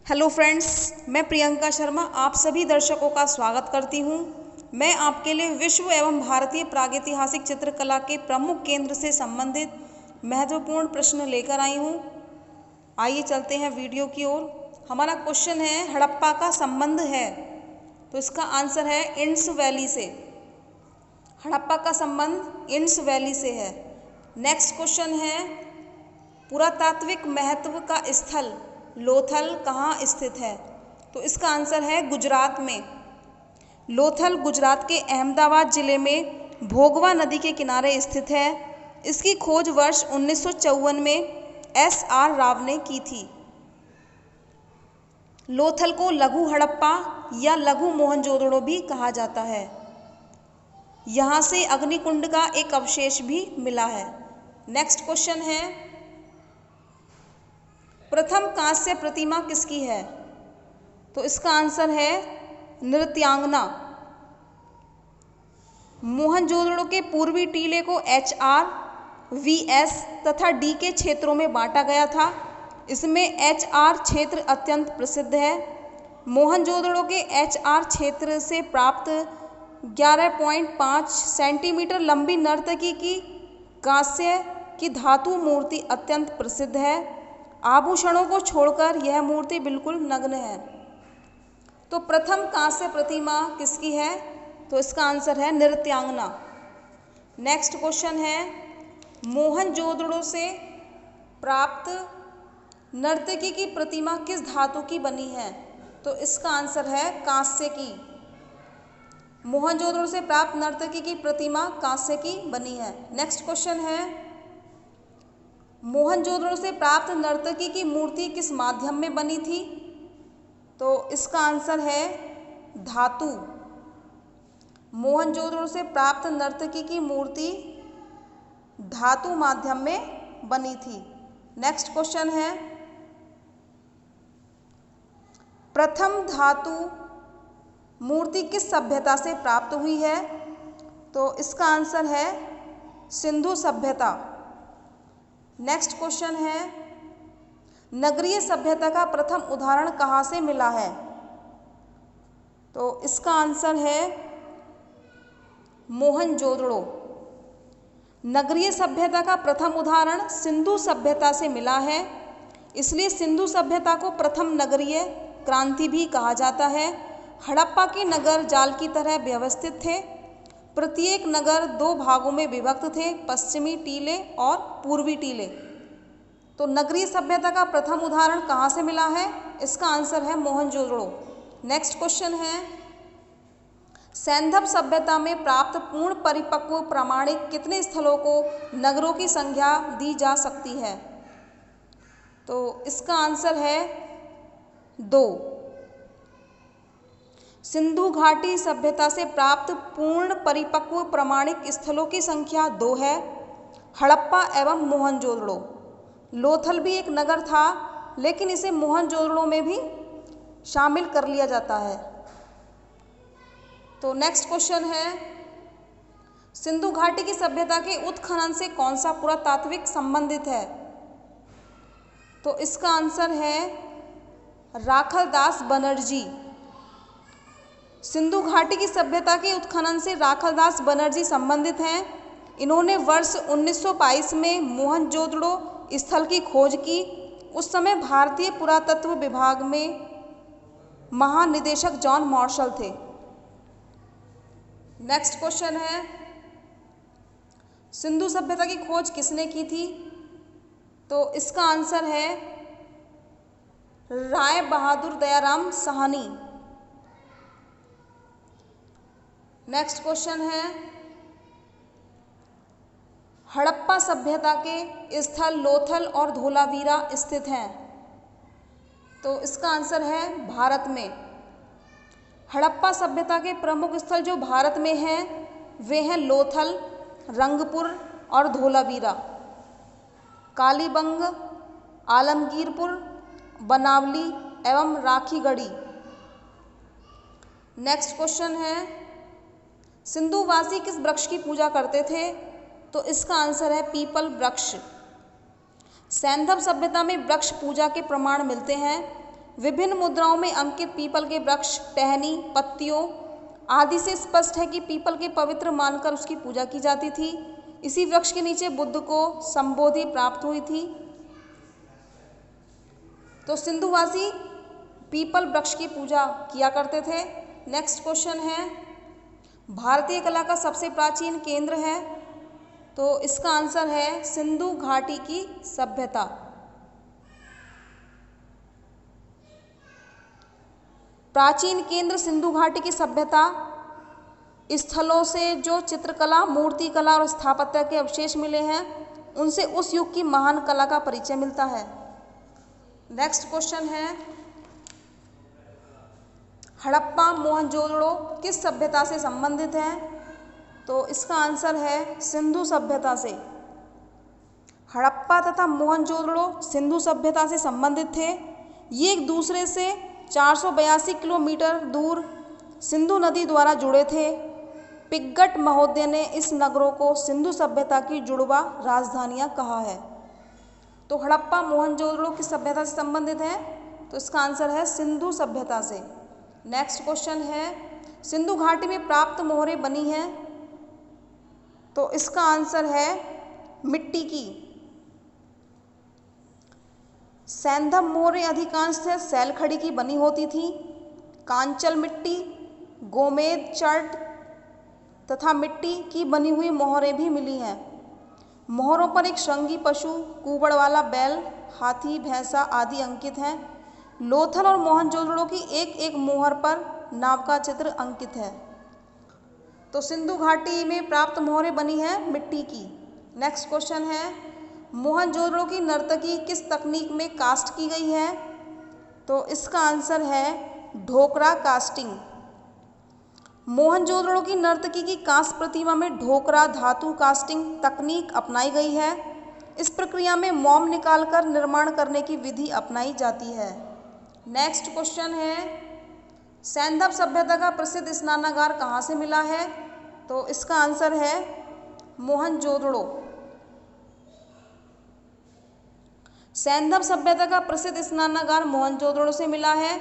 Hello friends, मैं प्रियंका शर्मा आप सभी दर्शकों का स्वागत करती हूं। मैं आपके लिए विश्व एवं भारतीय प्रागैतिहासिक चित्रकला के प्रमुख केंद्र से संबंधित महत्वपूर्ण प्रश्न लेकर आई हूं। आइए चलते हैं वीडियो की ओर। हमारा क्वेश्चन है, हड़प्पा का संबंध है, तो इसका आंसर है इंडस वैली से। हड़प्पा का संबंध इंडस वैली से है। नेक्स्ट क्वेश्चन है, पुरातात्विक महत्व का स्थल लोथल कहाँ स्थित है? तो इसका आंसर है गुजरात में। लोथल गुजरात के अहमदाबाद जिले में भोगवा नदी के किनारे स्थित है। इसकी खोज वर्ष 1954 में SR राव ने की थी। लोथल को लघु हड़प्पा या लघु मोहनजोदड़ो भी कहा जाता है। यहाँ से अग्निकुंड का एक अवशेष भी मिला है। नेक्स्ट क्वेश्चन है, प्रथम कांस्य प्रतिमा किसकी है? तो इसका आंसर है नृत्यांगना। मोहनजोदड़ो के पूर्वी टीले को HR, VS तथा D के क्षेत्रों में बांटा गया था। इसमें HR क्षेत्र अत्यंत प्रसिद्ध है। मोहनजोदड़ो के HR क्षेत्र से प्राप्त 11.5 सेंटीमीटर लंबी नर्तकी की कांस्य की धातु मूर्ति अत्यंत प्रसिद्ध है। आभूषणों को छोड़कर यह मूर्ति बिल्कुल नग्न है। तो प्रथम कांस्य प्रतिमा किसकी है? तो इसका आंसर है नृत्यांगना। नेक्स्ट क्वेश्चन है, मोहनजोदड़ो से प्राप्त नर्तकी की प्रतिमा किस धातु की बनी है? तो इसका आंसर है कांस्य की। मोहनजोदड़ो से प्राप्त नर्तकी की प्रतिमा कांस्य की बनी है। नेक्स्ट क्वेश्चन है, मोहनजोदड़ो से प्राप्त नर्तकी की मूर्ति किस माध्यम में बनी थी? तो इसका आंसर है धातु। मोहनजोदड़ो से प्राप्त नर्तकी की मूर्ति धातु माध्यम में बनी थी। नेक्स्ट क्वेश्चन है, प्रथम धातु मूर्ति किस सभ्यता से प्राप्त हुई है? तो इसका आंसर है सिंधु सभ्यता। नेक्स्ट क्वेश्चन है, नगरीय सभ्यता का प्रथम उदाहरण कहाँ से मिला है? तो इसका आंसर है मोहनजोदड़ो। नगरीय सभ्यता का प्रथम उदाहरण सिंधु सभ्यता से मिला है, इसलिए सिंधु सभ्यता को प्रथम नगरीय क्रांति भी कहा जाता है। हड़प्पा के नगर जाल की तरह व्यवस्थित थे। प्रत्येक नगर 2 भागों में विभक्त थे, पश्चिमी टीले और पूर्वी टीले। तो नगरीय सभ्यता का प्रथम उदाहरण कहाँ से मिला है? इसका आंसर है मोहनजोदड़ो। नेक्स्ट क्वेश्चन है, सैंधव सभ्यता में प्राप्त पूर्ण परिपक्व प्रामाणिक कितने स्थलों को नगरों की संज्ञा दी जा सकती है? तो इसका आंसर है 2। सिंधु घाटी सभ्यता से प्राप्त पूर्ण परिपक्व प्रामाणिक स्थलों की संख्या 2 है, हड़प्पा एवं मोहनजोदड़ो। लोथल भी एक नगर था, लेकिन इसे मोहनजोदड़ो में भी शामिल कर लिया जाता है। तो नेक्स्ट क्वेश्चन है, सिंधु घाटी की सभ्यता के उत्खनन से कौन सा पुरातात्विक संबंधित है? तो इसका आंसर है राखलदास बनर्जी। सिंधु घाटी की सभ्यता के उत्खनन से राखलदास बनर्जी संबंधित हैं। इन्होंने वर्ष 1922 में मोहनजोदड़ो स्थल की खोज की। उस समय भारतीय पुरातत्व विभाग में महानिदेशक जॉन मार्शल थे। नेक्स्ट क्वेश्चन है, सिंधु सभ्यता की खोज किसने की थी? तो इसका आंसर है राय बहादुर दयाराम साहनी। नेक्स्ट क्वेश्चन है, हड़प्पा सभ्यता के स्थल लोथल और धोलावीरा स्थित हैं। तो इसका आंसर है भारत में। हड़प्पा सभ्यता के प्रमुख स्थल जो भारत में हैं वे हैं लोथल, रंगपुर और धोलावीरा। कालीबंग, आलमगीरपुर, बनावली एवं राखीगढ़ी। नेक्स्ट क्वेश्चन है, सिंधुवासी किस वृक्ष की पूजा करते थे? तो इसका आंसर है पीपल वृक्ष। सैंधव सभ्यता में वृक्ष पूजा के प्रमाण मिलते हैं। विभिन्न मुद्राओं में अंकित पीपल के वृक्ष, टहनी, पत्तियों आदि से स्पष्ट है कि पीपल के पवित्र मानकर उसकी पूजा की जाती थी। इसी वृक्ष के नीचे बुद्ध को संबोधि प्राप्त हुई थी। तो सिंधुवासी पीपल वृक्ष की पूजा किया करते थे। नेक्स्ट क्वेश्चन है, भारतीय कला का सबसे प्राचीन केंद्र है, तो इसका आंसर है सिंधु घाटी की सभ्यता। प्राचीन केंद्र सिंधु घाटी की सभ्यता स्थलों से जो चित्रकला, मूर्तिकला और स्थापत्य के अवशेष मिले हैं, उनसे उस युग की महान कला का परिचय मिलता है। नेक्स्ट क्वेश्चन है, हड़प्पा मोहनजोदड़ो किस सभ्यता से संबंधित है, तो इसका आंसर है सिंधु सभ्यता से। हड़प्पा तथा मोहनजोदड़ो सिंधु सभ्यता से संबंधित थे। ये एक दूसरे से 482 किलोमीटर दूर सिंधु नदी द्वारा जुड़े थे। पिग्गट महोदय ने इस नगरों को सिंधु सभ्यता की जुड़वा राजधानियां कहा है। तो हड़प्पा मोहनजोदड़ो किस सभ्यता से संबंधित है, तो इसका आंसर है सिंधु सभ्यता से। नेक्स्ट क्वेश्चन है, सिंधु घाटी में प्राप्त मोहरें बनी हैं, तो इसका आंसर है मिट्टी की। सैंधव मोहरें अधिकांशतः सैलखड़ी की बनी होती थी। कांचल मिट्टी, गोमेद चर्ट तथा मिट्टी की बनी हुई मोहरें भी मिली हैं। मोहरों पर एक श्रृंगी पशु, कुबड़ वाला बैल, हाथी, भैंसा आदि अंकित हैं। लोथल और मोहनजोदड़ो की एक एक मोहर पर नाव का चित्र अंकित है। तो सिंधु घाटी में प्राप्त मोहरें बनी हैं मिट्टी की। नेक्स्ट क्वेश्चन है, मोहनजोदड़ो की नर्तकी किस तकनीक में कास्ट की गई है, तो इसका आंसर है ढोकरा कास्टिंग। मोहनजोदड़ो की नर्तकी की कांस्य प्रतिमा में ढोकरा धातु कास्टिंग तकनीक अपनाई गई है। इस प्रक्रिया में मोम निकालकर निर्माण करने की विधि अपनाई जाती है। नेक्स्ट क्वेश्चन है, सैंधव सभ्यता का प्रसिद्ध स्नानागार कहाँ से मिला है, तो इसका आंसर है मोहनजोदड़ो। सैंधव सभ्यता का प्रसिद्ध स्नानागार मोहनजोदड़ो से मिला है।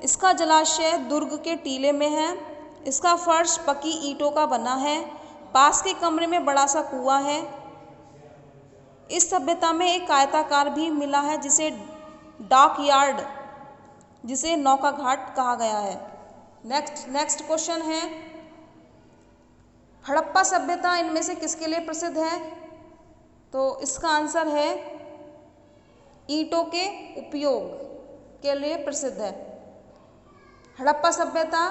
इसका जलाशय दुर्ग के टीले में है। इसका फर्श पक्की ईंटों का बना है। पास के कमरे में बड़ा सा कुआं है। इस सभ्यता में एक आयताकार भी मिला है जिसे डॉक यार्ड, जिसे नौका घाट कहा गया है। नेक्स्ट क्वेश्चन है, हड़प्पा सभ्यता इनमें से किसके लिए प्रसिद्ध है, तो इसका आंसर है ईंटों के उपयोग के लिए प्रसिद्ध है। हड़प्पा सभ्यता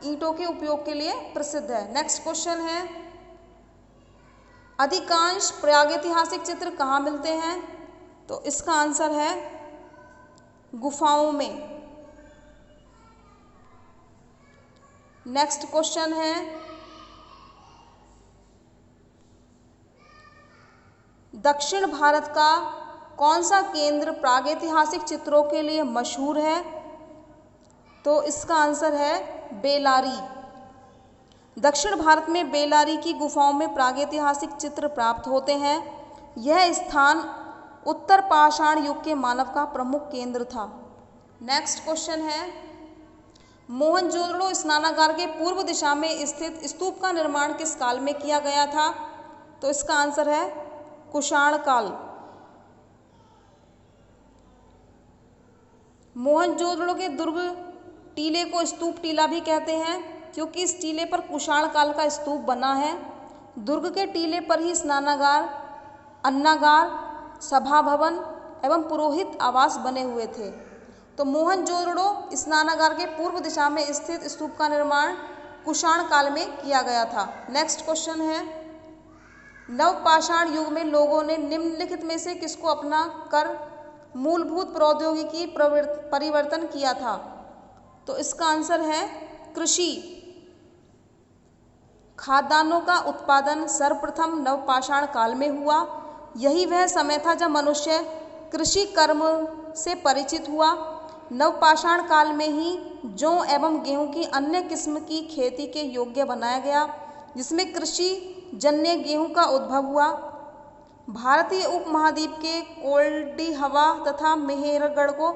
ईंटों के उपयोग के लिए प्रसिद्ध है। नेक्स्ट क्वेश्चन है, अधिकांश प्रागैतिहासिक चित्र कहाँ मिलते हैं, तो इसका आंसर है गुफाओं में। नेक्स्ट क्वेश्चन है, दक्षिण भारत का कौन सा केंद्र प्रागैतिहासिक चित्रों के लिए मशहूर है, तो इसका आंसर है बेलारी। दक्षिण भारत में बेलारी की गुफाओं में प्रागैतिहासिक चित्र प्राप्त होते हैं। यह स्थान उत्तर पाषाण युग के मानव का प्रमुख केंद्र था। नेक्स्ट क्वेश्चन है, मोहनजोदड़ो स्नानागार के पूर्व दिशा में स्थित स्तूप का निर्माण किस काल में किया गया था, तो इसका आंसर है कुषाण काल। मोहनजोदड़ो के दुर्ग टीले को स्तूप टीला भी कहते हैं क्योंकि इस टीले पर कुषाण काल का स्तूप बना है। दुर्ग के टीले पर ही स्नानागार, अन्नागार, सभा भवन एवं पुरोहित आवास बने हुए थे। तो मोहनजोदड़ो स्नानागार के पूर्व दिशा में स्थित स्तूप का निर्माण कुषाण काल में किया गया था। नेक्स्ट क्वेश्चन है, नवपाषाण युग में लोगों ने निम्नलिखित में से किसको अपना कर मूलभूत प्रौद्योगिकी परिवर्तन किया था, तो इसका आंसर है कृषि। खाद्यान्नों का उत्पादन सर्वप्रथम नवपाषाण काल में हुआ। यही वह समय था जब मनुष्य कृषि कर्म से परिचित हुआ। नवपाषाण काल में ही जौ एवं गेहूं की अन्य किस्म की खेती के योग्य बनाया गया, जिसमें कृषि जन्य गेहूं का उद्भव हुआ। भारतीय उपमहाद्वीप के कोल्डी हवा तथा मेहरगढ़ को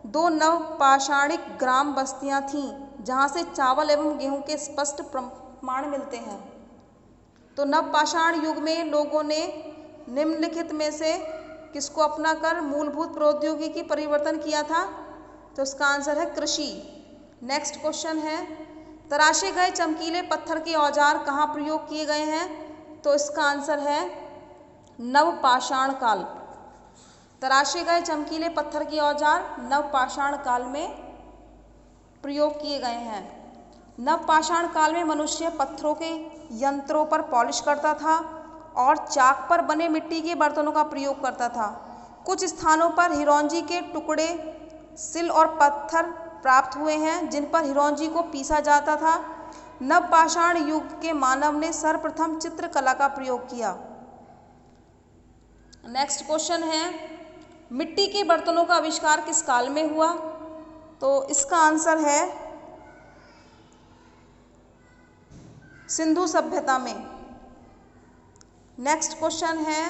दो नवपाषाणिक ग्राम बस्तियां थीं जहां से चावल एवं गेहूं के स्पष्ट प्रमाण मिलते हैं। तो नवपाषाण युग में लोगों ने निम्नलिखित में से किसको अपनाकर मूलभूत प्रौद्योगिकी परिवर्तन किया था? तो इसका आंसर है कृषि। नेक्स्ट क्वेश्चन है, तराशे गए चमकीले पत्थर के औजार कहाँ प्रयोग किए गए हैं? तो इसका आंसर है नवपाषाण काल। तराशे गए चमकीले पत्थर के औजार नवपाषाण काल में प्रयोग किए गए हैं। नवपाषाण काल में मनुष्य पत्थरों के यंत्रों पर पॉलिश करता था और चाक पर बने मिट्टी के बर्तनों का प्रयोग करता था। कुछ स्थानों पर हिरौंजी के टुकड़े, सिल और पत्थर प्राप्त हुए हैं जिन पर हिरौंजी को पीसा जाता था। नवपाषाण युग के मानव ने सर्वप्रथम चित्रकला का प्रयोग किया। नेक्स्ट क्वेश्चन है, मिट्टी के बर्तनों का आविष्कार किस काल में हुआ? तो इसका आंसर है सिंधु सभ्यता में। नेक्स्ट क्वेश्चन है,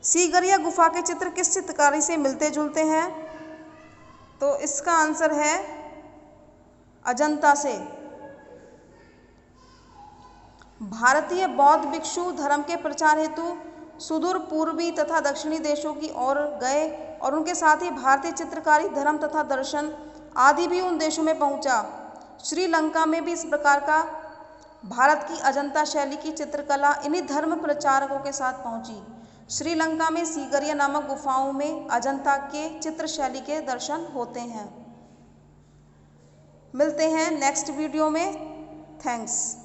सीगरिया गुफा के चित्र किस चित्रकारी से मिलते जुलते हैं? तो इसका आंसर है अजंता से। भारतीय बौद्ध भिक्षु धर्म के प्रचार हेतु सुदूर पूर्वी तथा दक्षिणी देशों की ओर गए और उनके साथ ही भारतीय चित्रकारी, धर्म तथा दर्शन आदि भी उन देशों में पहुंचा। श्रीलंका में भी इस प्रकार का भारत की अजंता शैली की चित्रकला इन्हीं धर्म प्रचारकों के साथ पहुंची। श्रीलंका में सीगरिया नामक गुफाओं में अजंता के चित्र शैली के दर्शन होते हैं। मिलते हैं नेक्स्ट वीडियो में। थैंक्स।